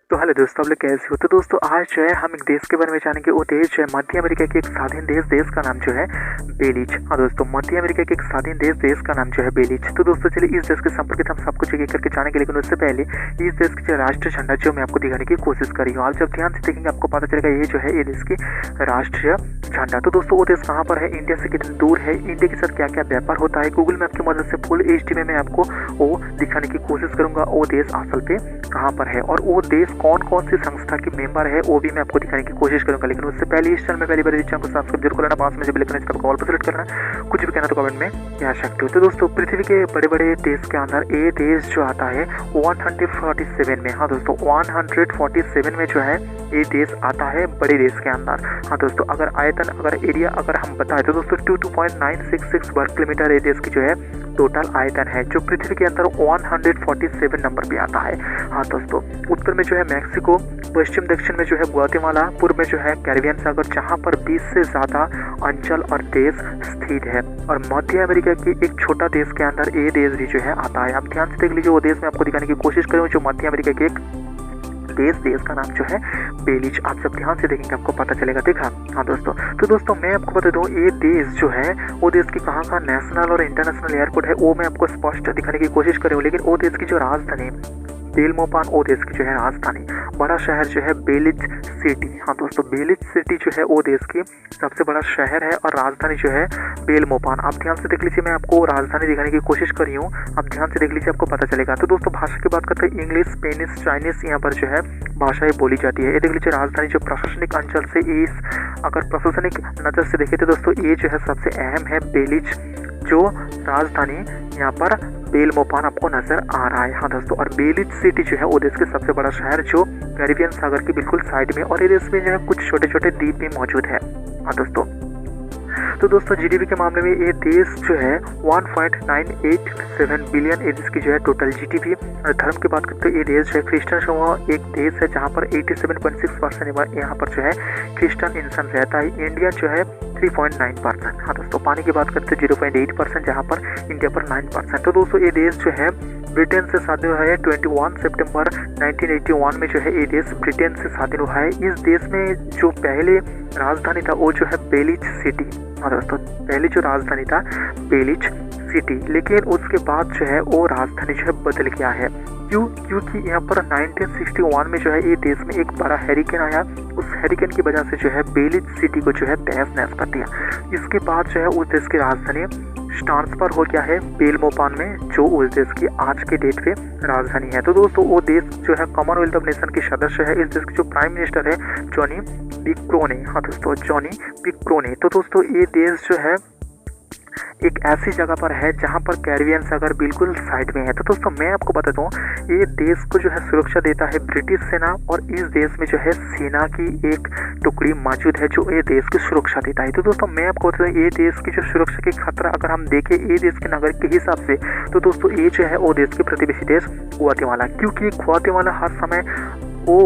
तो हेलो दोस्तों, आप लोग कैसे हो। तो दोस्तों आज जो है हम एक देश के बारे में जानेंगे। वो देश जो है मध्य अमेरिका के एक स्वाधीन देश का नाम जो है बेलीज। हाँ दोस्तों, मध्य अमेरिका के एक स्वाधीन देश का नाम जो है बेलीज। तो दोस्तों चलिए इस देश के संपर्क हम सब कुछ एक करके जानेंगे, लेकिन उससे पहले इस देश की जो राष्ट्रीय झंडा जो मैं आपको दिखाने की कोशिश करी हूँ। आप जब ध्यान से देखेंगे आपको पता चलेगा ये जो है ये देश की राष्ट्रीय झंडा। तो दोस्तों वो देश कहाँ पर है, इंडिया से कितनी दूर है, इंडिया के साथ क्या क्या व्यापार होता है, गूगल मैप की मदद से फुल एचडी में मैं आपको वो दिखाने की कोशिश करूंगा वो देश असल पे कहाँ पर है और वो देश कौन कौन सी संस्था की मेंबर है वो भी मैं आपको दिखाने की कोशिश करूंगा। लेकिन उससे पहले इस चैनल में पहली बार इस चैनल को सब्सक्राइब जरूर करना, पास में जब लिखना इसका कॉल पर सेलेक्ट करना, कुछ भी कहना तो कमेंट में कह सकते हो। तो दोस्तों पृथ्वी के बड़े बड़े देश के अंदर ये देश जो आता है 147 में। हाँ दोस्तों 147 में जो है ये देश आता है बड़े देश के अंदर। हाँ दोस्तों अगर आयतन अगर एरिया अगर हम बताएं तो दोस्तों 2.966 वर्ग किलोमीटर ये देश की जो है टोटल आयतन है, जो पृथ्वी के अंदर 147 नंबर पे आता है। हाँ दोस्तों उत्तर में जो है मैक्सिको, पश्चिम दक्षिण में जो है ग्वाटेमाला, पूर्व में जो है कैरिबियन सागर, जहाँ पर 20 से ज़्यादा अंचल और देश स्थित है। और मध्य अमेरिका के एक छोटा देश के अंदर ये देश भी जो है आता है। आप ध्यान से देख लीजिए वो देश मैं आपको दिखाने की कोशिश करूँ जो मध्य अमेरिका के एक देश का नाम जो है बेलीज। आप सब ध्यान से देखेंगे आपको पता चलेगा। देखा हाँ दोस्तों, तो दोस्तों मैं आपको बता दूं ये देश जो है वो देश की कहाँ का नेशनल और इंटरनेशनल एयरपोर्ट है वो मैं आपको स्पष्ट दिखाने की कोशिश कर रही हूँ। लेकिन वो देश की जो राजधानी बेलमोपान वो देश की जो है राजधानी, बड़ा शहर जो है बेलिज सिटी। हाँ दोस्तों बेलिज सिटी जो है वो देश की सबसे बड़ा शहर है और राजधानी जो है बेलमोपान। आप ध्यान से देख लीजिए, मैं आपको राजधानी दिखाने की कोशिश कर रही हूँ, आप ध्यान से देख लीजिए आपको पता चलेगा। तो दोस्तों भाषा की बात करते हैं इंग्लिश, स्पेनिश, चाइनीज यहाँ पर जो है भाषाएं बोली जाती है। ये देख लीजिए राजधानी जो प्रशासनिक अंचल से इस अगर प्रशासनिक नज़र से देखें तो दोस्तों ये जो है सबसे अहम है बेलिज, जो राजधानी यहाँ पर बेलमोपान आपको नजर आ रहा है। हाँ दोस्तों और बेलिज सिटी जो है वो देश के सबसे बड़ा शहर जो कैरिबियन सागर की बिल्कुल साइड में, और ये देश में जो है कुछ छोटे छोटे द्वीप भी मौजूद है। हाँ दोस्तों तो दोस्तों जीडीपी के मामले में ये देश जो है 1.987 बिलियन ये देश की जो है टोटल जीडीपी। और धर्म की बात करते हैं ये देश जो है क्रिश्चियन समूह एक देश है जहाँ पर 87.6% यहाँ पर जो है क्रिश्चियन इंसान रहता है। इंडिया जो है 3.9%। हाँ दोस्तों पानी की बात करते हैं 0.8% जहाँ पर इंडिया पर 9%। तो दोस्तों ये देश जो है ब्रिटेन से शादी हुआ है 21 सितंबर 1981 में जो है ये देश ब्रिटेन से शादी हुआ है। इस देश में जो पहले राजधानी था वो जो है बेलिज सिटी। हाँ दोस्तों पहले जो राजधानी था बेलिज सिटी, लेकिन उसके बाद जो है वो राजधानी जो है बदल गया है। क्योंकि यहाँ पर 1961 में जो है ये देश में एक बड़ा हैरिकेन आया, उस हैरिकेन की वजह से जो है बेलिज सिटी को जो है तहस नहस कर दिया। इसके बाद जो है उस देश की राजधानी ट्रांसफर हो गया है बेलमोपान में, जो उस देश की आज के डेट पे राजधानी है। तो दोस्तों वो देश जो है कॉमनवेल्थ ऑफ नेशन के सदस्य है। इस देश के जो प्राइम मिनिस्टर है जॉनी पिक्रोने। हाँ दोस्तों जॉनी पिक्रोने। तो दोस्तों ये देश जो है एक ऐसी जगह पर है जहां पर कैरिबियन सागर बिल्कुल साइड में है। तो दोस्तों मैं आपको बता दूं ये देश को जो है सुरक्षा देता है ब्रिटिश सेना, और इस देश में जो है सेना की एक टुकड़ी मौजूद है जो ये देश की सुरक्षा देता है। तो दोस्तों मैं आपको बता दूं ये देश की जो सुरक्षा की खतरा अगर हम देखें ये देश के नागरिक के हिसाब से, तो दोस्तों ये जो है वो देश के प्रतिवेशी देश ग्वाटेमाला, क्योंकि ग्वाटेमाला हर समय वो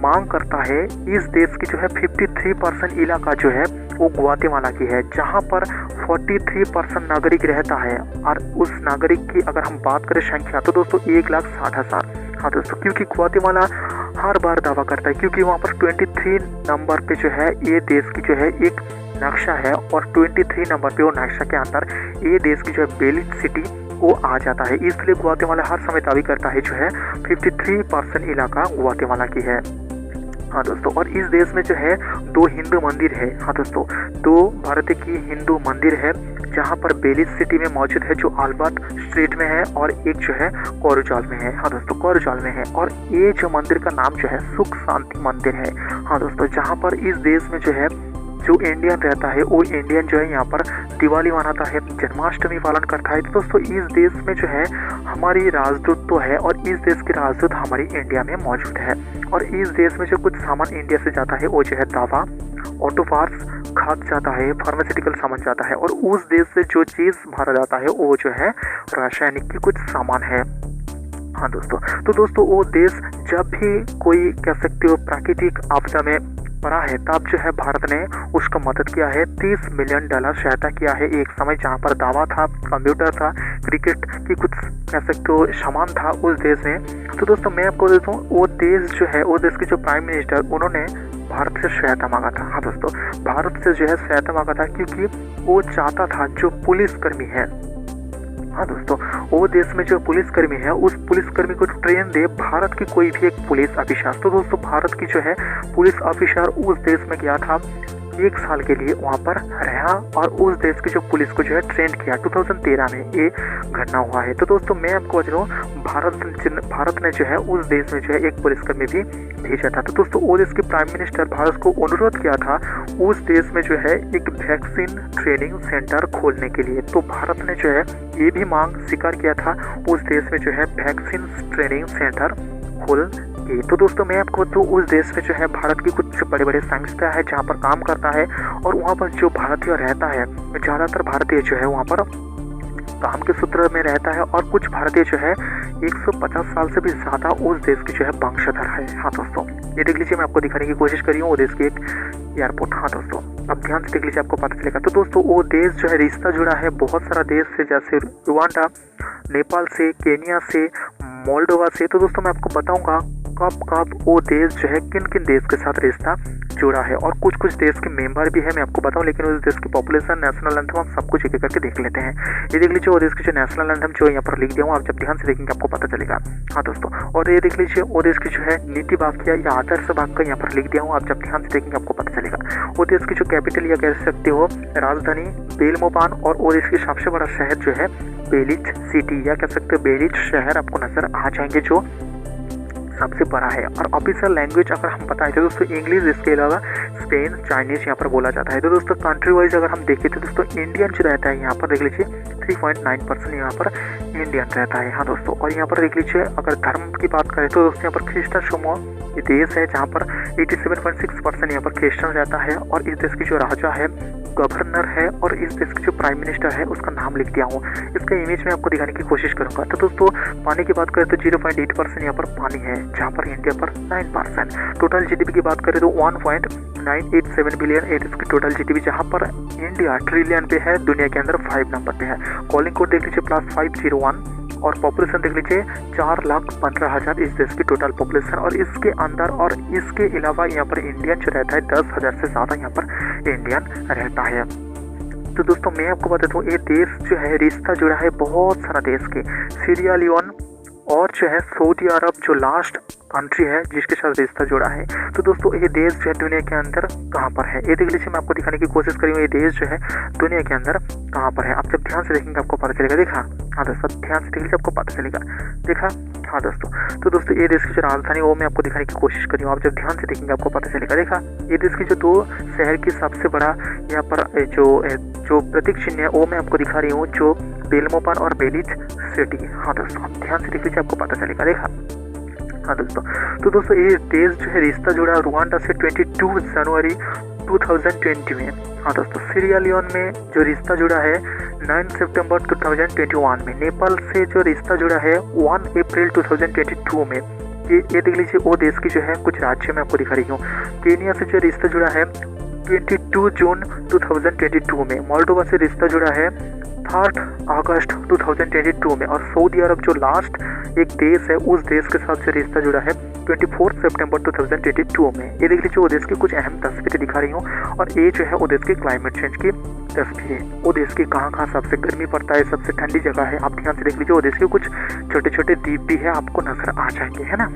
मांग करता है इस देश की जो है 53% इलाका जो है वो ग्वाटेमाला की है, जहां पर 43% नागरिक रहता है। और उस नागरिक की अगर हम बात करें संख्या तो दोस्तों 1,60,000। हाँ दोस्तों क्योंकि ग्वाटेमाला हर बार दावा करता है, क्योंकि वहाँ पर 23 नंबर पे जो है ये देश की जो है एक नक्शा है, और 23 नंबर पे वो नक्शा के अंदर ये देश की जो है बेलिज सिटी वो आ जाता है। इसलिए ग्वाटेमाला हर समय दावी करता है जो है 53% इलाका ग्वाटेमाला की है। हाँ दोस्तों और इस देश में जो है 2 हिंदू मंदिर है। हाँ दोस्तों 2 भारत की हिंदू मंदिर है जहाँ पर बेलिज सिटी में मौजूद है, जो आल्बर्ट स्ट्रीट में है, और एक जो है कोरुजाल में है। हाँ दोस्तों कोरुजाल में है, और ये जो मंदिर का नाम जो है सुख शांति मंदिर है। हाँ दोस्तों जहाँ पर इस देश में जो है जो इंडियन रहता है वो इंडियन जो है यहाँ पर दिवाली मनाता है, जन्माष्टमी पालन करता है। तो दोस्तों इस देश में जो है हमारी राजदूत तो है, और इस देश की राजदूत हमारी इंडिया में मौजूद है। और इस देश में जो कुछ सामान इंडिया से जाता है वो जो है दवा, ऑटो पार्ट्स, खाद जाता है, फार्मास्यूटिकल सामान जाता है, और उस देश से जो चीज़ भरा जाता है वो जो है रासायनिक की कुछ सामान है। हाँ दोस्तों तो दोस्तों वो देश जब भी कोई कह सकते हो प्राकृतिक आपदा में पड़ा है तब जो है भारत ने उसका मदद किया है। $30 मिलियन सहायता किया है। एक समय जहाँ पर दावा था, कंप्यूटर था, क्रिकेट की कुछ कह सकते हो सामान था उस देश में। तो दोस्तों मैं आपको देता हूँ, वो देश जो है, वो देश के जो प्राइम मिनिस्टर, उन्होंने भारत से सहायता मांगा था। हाँ दोस्तों, भारत से जो है सहायता मांगा था क्योंकि वो चाहता था जो पुलिसकर्मी है, हाँ दोस्तों, वो देश में जो पुलिसकर्मी है उस पुलिसकर्मी को ट्रेन दे भारत की कोई भी एक पुलिस ऑफिसर। तो दोस्तों भारत की जो है पुलिस ऑफिसर उस देश में गया था, 1 साल के लिए वहाँ पर रहा और उस देश की जो पुलिस को जो है ट्रेन किया। 2013 में ये घटना हुआ है। तो दोस्तों मैं आपको बता रहा हूँ, भारत ने जो है उस देश में जो है एक पुलिसकर्मी भी भेजा था। तो दोस्तों वो देश के प्राइम मिनिस्टर भारत को अनुरोध किया था उस देश में जो है एक वैक्सीन ट्रेनिंग सेंटर खोलने के लिए। तो भारत ने जो है ये भी मांग स्वीकार किया था, उस देश में जो है वैक्सीन ट्रेनिंग सेंटर खोल। तो दोस्तों मैं आपको बताऊँ, उस देश में जो है भारत की कुछ बड़े बड़े संस्था है जहाँ पर काम करता है और वहाँ पर जो भारतीय रहता है, ज़्यादातर भारतीय जो है वहाँ पर काम के सूत्र में रहता है और कुछ भारतीय जो है 150 साल से भी ज़्यादा उस देश की जो है वंशधर है। हाँ दोस्तों ये देख लीजिए, मैं आपको दिखाने की कोशिश करी हूँ वो देश की एक एयरपोर्ट। हाँ दोस्तों अब ध्यान से देख लीजिए, आपको पता चलेगा। तो दोस्तों वो देश जो है रिश्ता जुड़ा है बहुत सारा देश से, जैसे रुवांडा, नेपाल से, केनिया से, मोल्डोवा से। तो दोस्तों मैं आपको बताऊंगा कब वो देश जो है किन किन देश के साथ रिश्ता जुड़ा है और कुछ कुछ देश के मेंबर भी है मैं आपको बताऊं, लेकिन उस देश की पॉपुलेशन, नेशनल एंथम हम सब कुछ एक एक करके देख लेते हैं। ये देख लीजिए वो देश की जो नेशनल एंथम जो यहाँ पर लिख दिया हूँ, आप जब ध्यान से देखेंगे आपको पता चलेगा। हाँ दोस्तों, और ये देख लीजिए वो देश की जो है नीति वाक्य या आदर्श वाक्य यहाँ पर लिख दिया हूँ, आप जब ध्यान से देखेंगे आपको पता चलेगा। वो देश की जो कैपिटल या कह सकते हो राजधानी बेलमोपान, और वो देश की सबसे बड़ा शहर जो है बेलिच सिटी या कह सकते हो बेलिच शहर आपको नजर आ जाएंगे, जो सबसे बड़ा है। और ऑफिशियल लैंग्वेज अगर हम बताएं तो दोस्तों इंग्लिश, इसके अलावा स्पेन, चाइनीज यहाँ पर बोला जाता है। तो दोस्तों कंट्री वाइज अगर हम देखें तो दोस्तों इंडियन जो रहता है यहाँ पर देख लीजिए 3.9% यहाँ पर इंडियन रहता है। हाँ दोस्तों, और यहाँ पर देख लीजिए अगर धर्म की बात करें तो दोस्तों यहाँ पर क्रिश्चियन समूह ये देश है जहाँ पर 87.6% यहाँ पर क्रिश्चियन रहता है। और इस देश की जो राजा है, गवर्नर है, और इस देश की जो प्राइम मिनिस्टर है उसका नाम लिख दिया हूँ। इसका इमेज में आपको दिखाने की कोशिश करूंगा। तो दोस्तों पानी की बात करें तो 0.8% यहाँ पर पानी है, जहाँ पर इंडिया पर 9%। टोटल जीडीपी की बात करें तो 1.987 बिलियन है इसकी टोटल जीडीपी, जहाँ पर इंडिया ट्रिलियन पे है, दुनिया के अंदर 5 नंबर पे है। कॉलिंग कोड देख लीजिए +501 और पॉपुलेशन देख लीजिए 4,15,000 इस देश की टोटल पॉपुलेशन। और इसके अंदर और इसके अलावा यहाँ पर इंडियन जो रहता है 10,000 से ज़्यादा यहाँ पर इंडियन रहता है। तो दोस्तों मैं आपको बता दूँ ये देश जो है रिश्ता जुड़ा है बहुत सारा देश के, सीरिया लियोन और जो है सऊदी अरब जो लास्ट कंट्री है जिसके साथ रिश्ता जुड़ा है। तो दोस्तों ये देश जो है दुनिया के अंदर कहाँ पर है, ये देख लीजिए, मैं आपको दिखाने की कोशिश करी हूँ ये देश जो है दुनिया के अंदर कहाँ पर है। आप जब ध्यान से देखेंगे आपको पता चलेगा। देखा, हाँ दोस्तों ध्यान से देख लीजिए आपको पता चलेगा। देखा, हाँ दोस्तों, तो दोस्तों ये देश की जो राजधानी वो मैं आपको दिखाने की कोशिश करी हूँ, आप जब ध्यान से देखेंगे आपको पता चलेगा। देखा, ये देश की जो 2 शहर की सबसे बड़ा यहाँ पर जो प्रतीक चिन्ह है वो मैं आपको दिखा रही हूँ, जो बेलमोपान और बेलिच सिटी। हाँ दोस्तों आप ध्यान से देख लीजिए आपको पता चलेगा। देखा, हाँ दोस्तों, तो दोस्तों ये देश जो है रिश्ता जुड़ा रुवांडा से 22 जनवरी 2020 में। हाँ दोस्तों, सीरिया लियोन में जो रिश्ता जुड़ा है 9 सितंबर 2021 में। नेपाल से जो रिश्ता जुड़ा है 1 अप्रैल 2022 में। ये देख लीजिए वो देश की जो है कुछ राज्य में आपको दिखा रही हूँ। केनिया से जो रिश्ता जुड़ा है 22 जून 2022 में। मोल्डोवा से रिश्ता जुड़ा है 3 अगस्त 2022 में। और सऊदी अरब जो लास्ट एक देश है उस देश के साथ जो रिश्ता जुड़ा है 24 सितंबर 2022 में। ये देख लीजिए वो देश की कुछ अहम तस्वीरें दिखा रही हूँ। और ये जो है वो देश की क्लाइमेट चेंज की तस्वीर है, वो देश की कहाँ कहाँ सबसे गर्मी पड़ता है, सबसे ठंडी जगह है, आप ध्यान से देख लीजिए। वो देश के कुछ छोटे छोटे द्वीप भी है आपको नजर आ जाएंगे, है ना।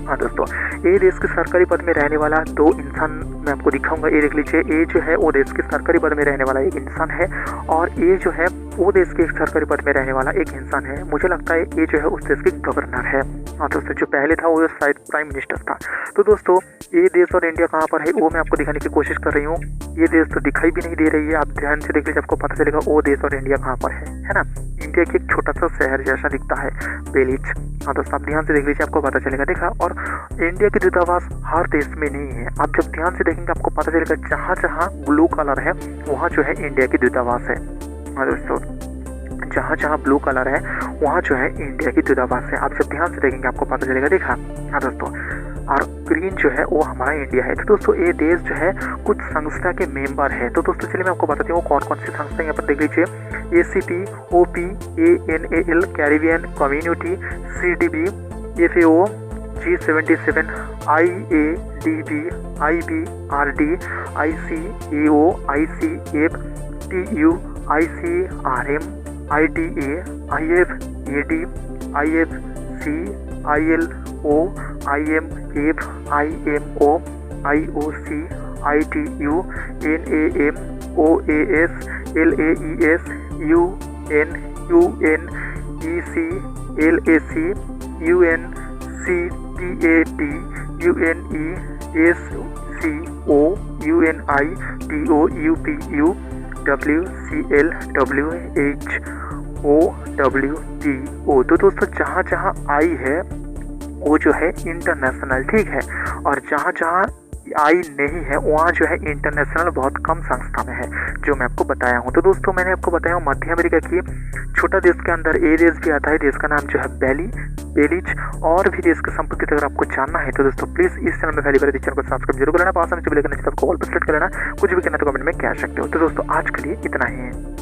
हाँ दोस्तों, ये देश के सरकारी पद में रहने वाला 2 इंसान मैं आपको दिखाऊंगा। ये देख लीजिए, ये जो है वो देश के सरकारी पद में रहने वाला एक इंसान है, और ये जो है वो देश के सरकारी पद में रहने वाला एक इंसान है। मुझे लगता है ये जो है उस देश के गवर्नर है। हाँ दोस्तों, जो पहले था वो शायद प्राइम मिनिस्टर था। तो दोस्तों ये देश और इंडिया कहाँ पर है वो मैं आपको दिखाने की कोशिश कर रही हूँ। ये देश तो दिखाई भी नहीं दे रही है, आप ध्यान से देख लीजिए आपको पता चलेगा वो देश और इंडिया कहाँ पर है ना। इंडिया की एक छोटा सा शहर जैसा दिखता है बेलिच। हाँ दोस्तों आप ध्यान से देख लीजिए आपको पता चलेगा। देखा, और इंडिया की दूतावास हर देश में नहीं है, आप जब ध्यान से देखेंगे आपको पता चलेगा जहाँ जहाँ ब्लू कलर है वहाँ जो है इंडिया की दूतावास है। हाँ दोस्तों, जहाँ जहाँ ब्लू कलर है वहाँ जो है इंडिया की दूतावास है, आप जब ध्यान से देखेंगे आपको पता चलेगा। देखा, हाँ दोस्तों, और ग्रीन जो है वो हमारा इंडिया है। तो दोस्तों ये देश जो है कुछ संस्था के मेंबर है। तो दोस्तों चलिए मैं आपको बताती हूँ कौन कौन सी संस्था यहाँ पर देख लीजिए। ACT, OPANAL, Caribbean community, CDB, FAO, G77, IADB, IBRD, ICAO, ICF, TU, ICRM, IDA, IFAD, IFC, ILO, IMF, IMO, IOC, ITU, NAM, OAS, LAES, UN, UNEC, LAC, UNCTAD, UNESCO, UNITO, UPU, WCL, WHO, WTO। तो दोस्तों जहाँ जहाँ आई है वो जो है international, ठीक है, और जहाँ जहाँ आई नहीं है वहाँ जो है इंटरनेशनल बहुत कम संस्था में है, जो मैं आपको बताया हूँ। तो दोस्तों मैंने आपको बताया हूँ मध्य अमेरिका की छोटा देश के अंदर ए देश भी आता है, देश का नाम जो है बेलीज। और भी देश के संपर्क अगर आपको जानना है तो दोस्तों प्लीज़ इस चैनल में पहली बार चैनल को सब्सक्राइब जरूर करना, पास में चले करना, आपको ऑल पर सेलेक्ट कर लेना, कुछ भी करना तो कमेंट में कह सकते हो। तो दोस्तों आज के लिए इतना ही है।